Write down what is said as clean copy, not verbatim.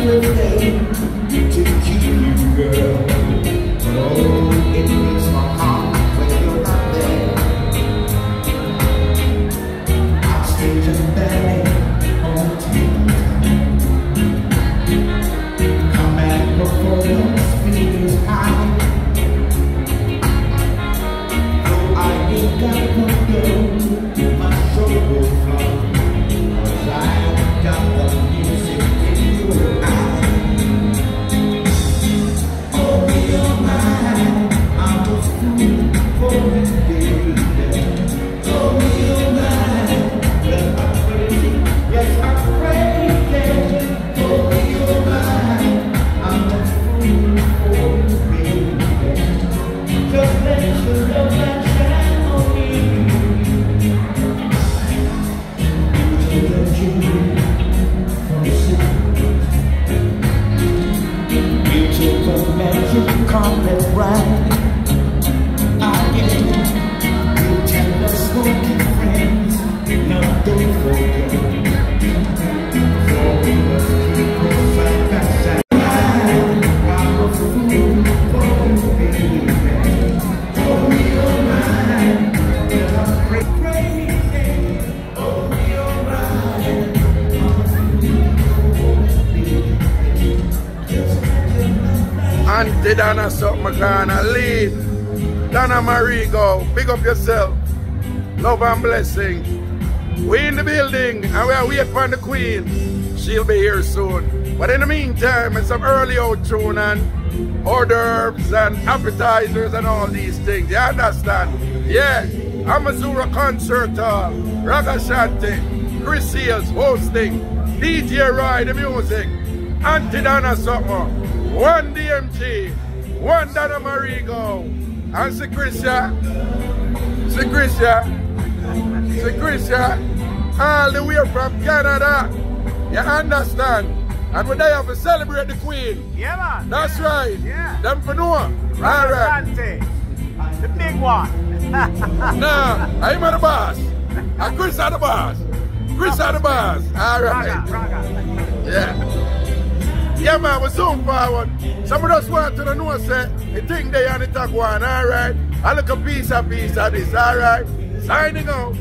everything to keep you, girl. Oh, it breaks my heart when you're not there. I'll stay just barely on time. Come back before your speed is high. Though I ain't got no girl, my soul will fly. 'Cause I got the music in your eyes. Come and ride again. You tell us smoking friends, nothing for you. So we must keep on side by side. I'm a fool for you, baby. Oh, you're mine. I'm crazy. Oh, you're mine. Aunty Donna Supm gonna lead. Donna Marie go. Big up yourself. Love and blessing. We in the building and we are waiting for the Queen. She'll be here soon. But in the meantime, it's some early out tune and hors d'oeuvres and appetizers and all these things. You understand? Yeah. Amazura Concert Hall. Raga Shanti. Chris Seals hosting. DJ Roy the music. Aunty Donna Supm. One DMG, one Donna Marigo, and Secretia, all the way from Canada. You understand? And we're there to celebrate the Queen. Yeah, man. That's yeah. right. Yeah. Them for know. All right. The big one. Nah, I'm the boss. And Chris are the boss. Chris are the boss. All right. Raga. Yeah. Yeah, man, we're soon forward. Some of us want to know, say, the thing they on the talk one, all right? I look a piece of this, all right? Signing out.